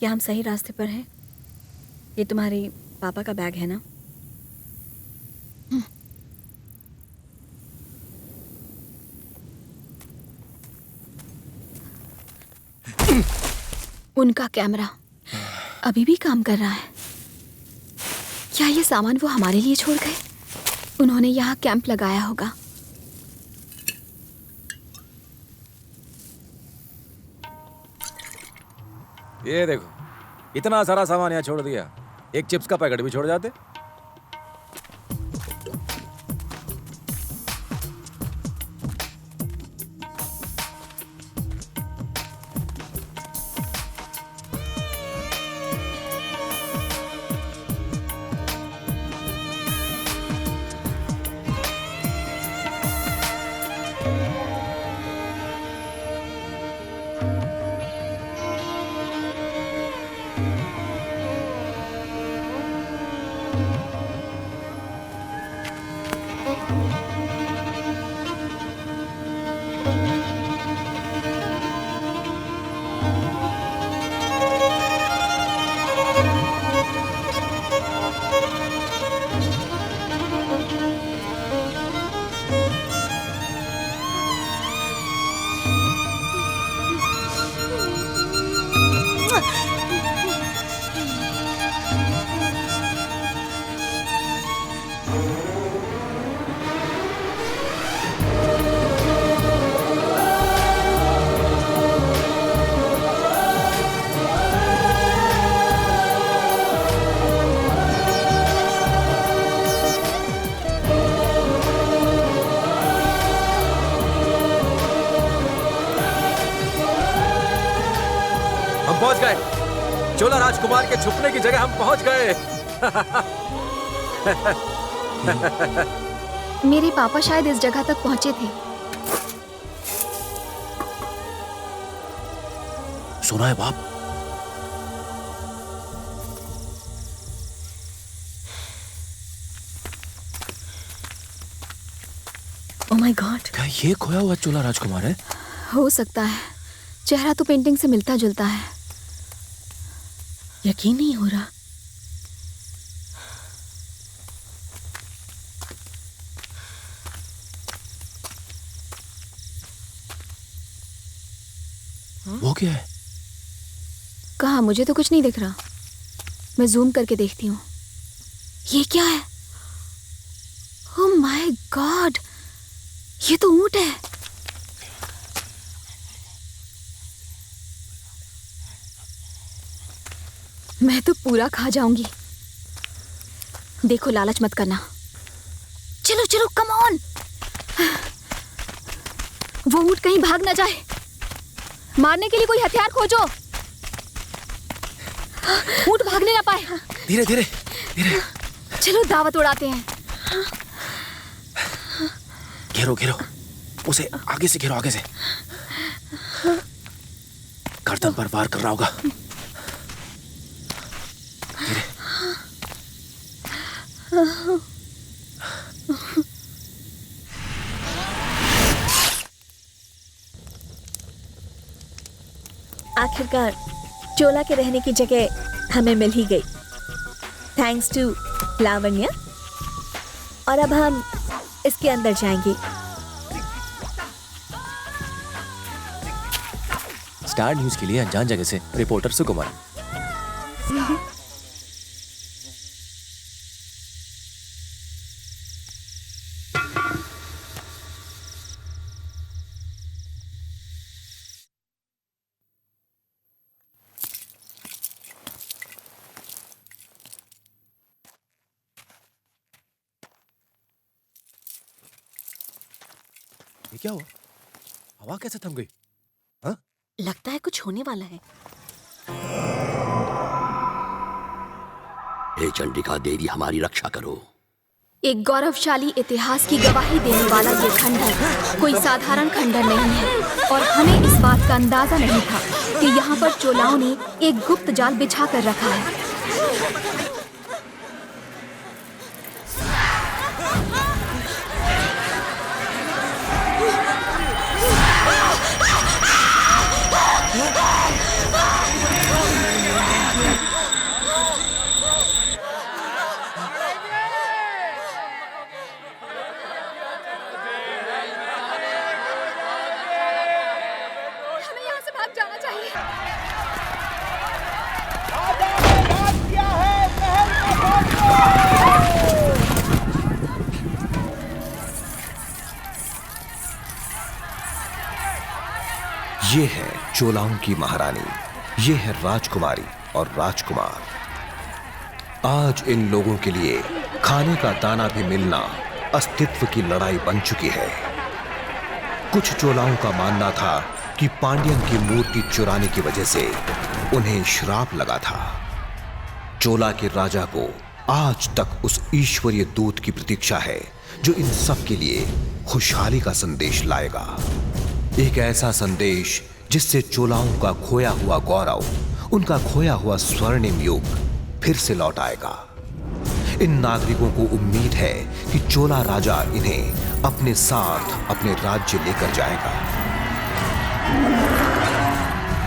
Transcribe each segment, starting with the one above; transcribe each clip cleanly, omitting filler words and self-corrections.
क्या हम सही रास्ते पर हैं? ये तुम्हारे पापा का बैग है ना? उनका कैमरा अभी भी काम कर रहा है। क्या ये सामान वो हमारे लिए छोड़ गए? उन्होंने यहाँ कैंप लगाया होगा। ये देखो, इतना सारा सामान यहाँ छोड़ दिया, एक चिप्स का पैकेट भी छोड़ जाते। हम पहुंच गए। चोला राजकुमार के छुपने की जगह हम पहुंच गए। मेरे पापा शायद इस जगह तक पहुंचे थे। सुना है बाप? ओह माय गॉड, क्या ये खोया हुआ चोला राजकुमार है? हो सकता है। चेहरा तो पेंटिंग से मिलता जुलता है। यकीन नहीं हो रहा। वो क्या है? कहाँ? मुझे तो कुछ नहीं दिख रहा। मैं जूम करके देखती हूँ। ये क्या है? ओह माय गॉड, ये तो ऊंट है। मैं तो पूरा खा जाऊंगी। देखो, लालच मत करना। चलो चलो, कम ऑन। वो ऊंट कहीं भाग ना जाए। मारने के लिए कोई हथियार खोजो। ऊंट भागने ना पाए। धीरे धीरे धीरे। चलो दावत उड़ाते हैं। घेरो घेरो, उसे आगे से घेरो, आगे से। गर्दन पर वार कर रहा होगा। धीरे। आखिरकार चोला के रहने की जगह हमें मिल ही गई, थैंक्स टू लावण्या। और अब हम इसके अंदर जाएंगे। स्टार न्यूज के लिए अनजान जगह से रिपोर्टर सुकुमार। ये क्या हुआ? हवा कैसे थम गई? हाँ? लगता है कुछ होने वाला है। हे चंडिका देवी, हमारी रक्षा करो। एक गौरवशाली इतिहास की गवाही देने वाला ये खंडर कोई साधारण खंडर नहीं है। और हमें इस बात का अंदाजा नहीं था कि यहाँ पर चोलाओं ने एक गुप्त जाल बिछा कर रखा है। ये है चोलाओं की महारानी, ये है राजकुमारी और राजकुमार। आज इन लोगों के लिए खाने का दाना भी मिलना अस्तित्व की लड़ाई बन चुकी है। कुछ चोलाओं का मानना था कि पांड्यन की मूर्ति चुराने की वजह से उन्हें श्राप लगा था। चोला के राजा को आज तक उस ईश्वरीय दूत की प्रतीक्षा है जो इन सब के लिए खुशहाली का संदेश लाएगा। एक ऐसा संदेश जिससे चोलाओं का खोया हुआ गौरव, उनका खोया हुआ स्वर्णिम युग फिर से लौट आएगा। इन नागरिकों को उम्मीद है कि चोला राजा इन्हें अपने साथ अपने राज्य लेकर जाएगा।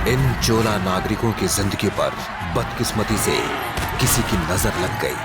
इन चोला नागरिकों की जिंदगी पर बदकिस्मती से किसी की नजर लग गई।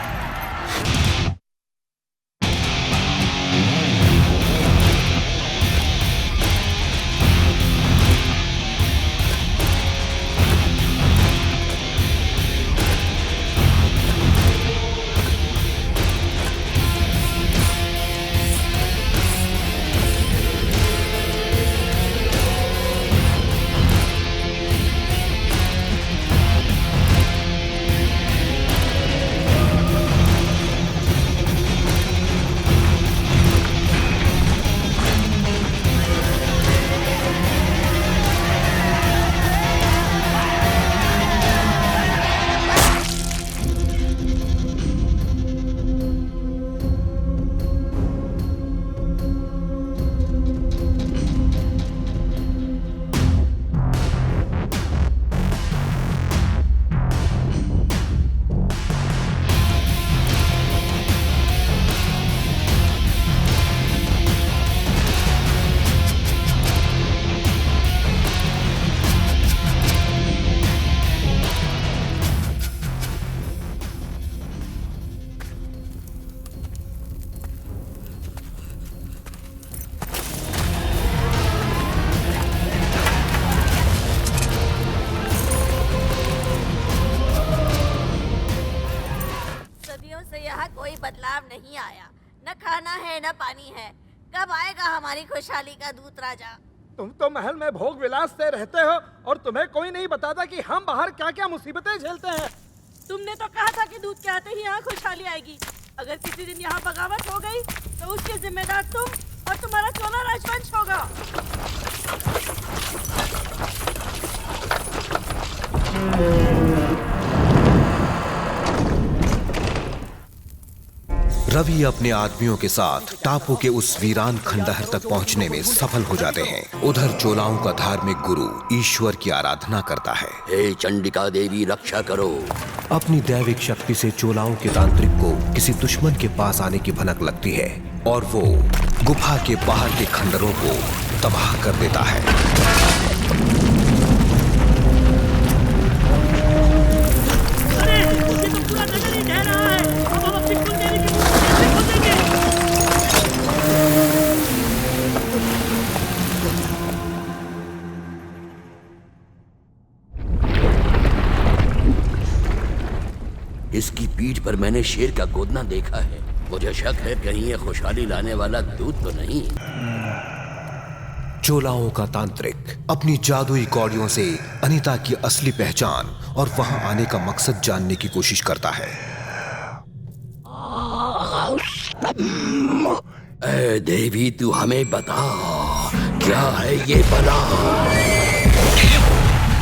नहीं आया, न खाना है न पानी है। कब आएगा हमारी खुशहाली का दूत राजा? तुम तो महल में भोग विलास से रहते हो और तुम्हें कोई नहीं बताता कि हम बाहर क्या क्या मुसीबतें झेलते हैं। तुमने तो कहा था कि दूध के आते ही यहाँ खुशहाली आएगी। अगर किसी दिन यहाँ बगावत हो गई तो उसके जिम्मेदार तुम और तुम्हारा चोला राजवंश होगा। रवि अपने आदमियों के साथ टापू के उस वीरान खंडहर तक पहुंचने में सफल हो जाते हैं। उधर चोलाओं का धार्मिक गुरु ईश्वर की आराधना करता है। हे चंडिका देवी रक्षा करो। अपनी दैविक शक्ति से चोलाओं के तांत्रिक को किसी दुश्मन के पास आने की भनक लगती है और वो गुफा के बाहर के खंडरों को तबाह कर देता है। इसकी पीठ पर मैंने शेर का गोदना देखा है। मुझे शक है कहीं ये खुशहाली लाने वाला दूत तो नहीं। चोलाओं का तांत्रिक अपनी जादुई कौड़ियों से अनीता की असली पहचान और वहां आने का मकसद जानने की कोशिश करता है। ऐ देवी तू हमें बता, क्या है ये बला?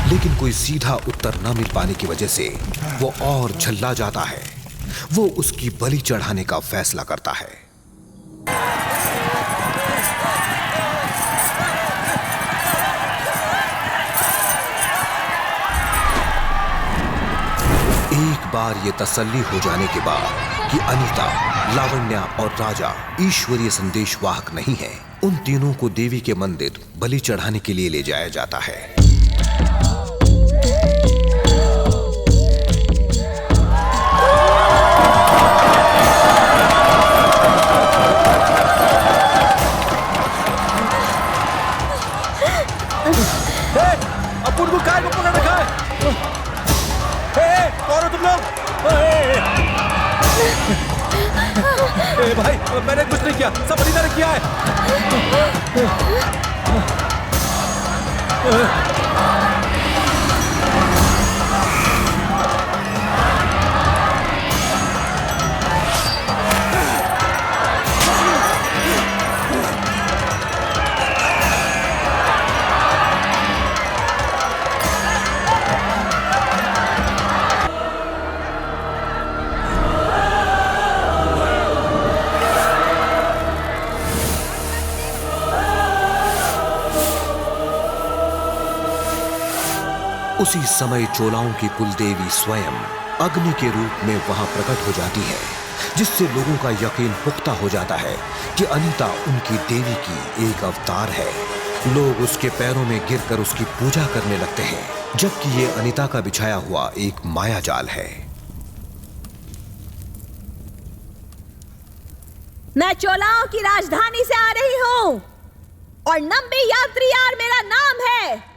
लेकिन कोई सीधा उत्तर न मिल पाने की वजह से वो और झल्ला जाता है। वो उसकी बलि चढ़ाने का फैसला करता है। एक बार ये तसल्ली हो जाने के बाद कि अनीता, लावण्या और राजा ईश्वरीय संदेशवाहक नहीं है, उन तीनों को देवी के मंदिर बलि चढ़ाने के लिए ले जाया जाता है। अपन को काय को पकड़ रखा है? कौन हो तुम लोग? भाई मैंने कुछ नहीं किया, सब अनीता ने किया है। उसी समय चोलाओं की कुलदेवी स्वयं अग्नि के रूप में वहां प्रकट हो जाती है, जिससे लोगों का यकीन पुख्ता हो जाता है कि अनीता उनकी देवी की एक अवतार है। लोग उसके पैरों में गिरकर उसकी पूजा करने लगते हैं, जबकि ये अनीता का बिछाया हुआ एक मायाजाल है। मैं चोलाओं की राजधानी से आ रही हूं और नंबी यात्री यार मेरा नाम है।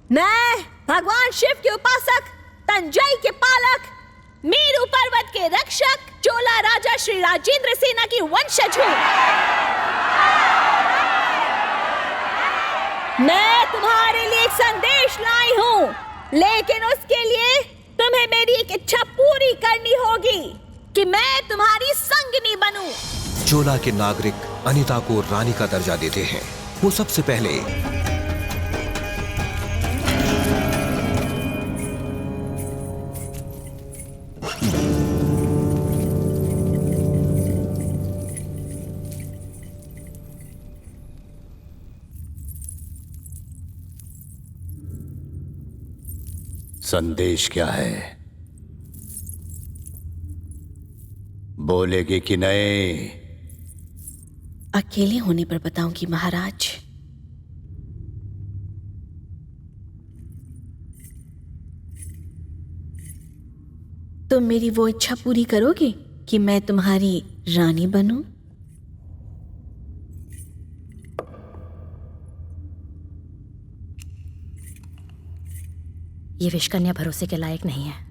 मैं भगवान शिव के उपासक, तंजई के पालक, मेरू पर्वत के रक्षक, चोला राजा श्री राजेंद्र सेना की वंशज हूं। मैं तुम्हारे लिए एक संदेश लाई हूं, लेकिन उसके लिए तुम्हें मेरी एक इच्छा पूरी करनी होगी कि मैं तुम्हारी संगनी बनूं। चोला के नागरिक अनीता को रानी का दर्जा देते हैं। वो सबसे पहले संदेश क्या है? बोलेगी कि नहीं? अकेले होने पर बताऊंगी महाराज। तुम मेरी वो इच्छा पूरी करोगे कि मैं तुम्हारी रानी बनूं? ये विषकन्या भरोसे के लायक नहीं है।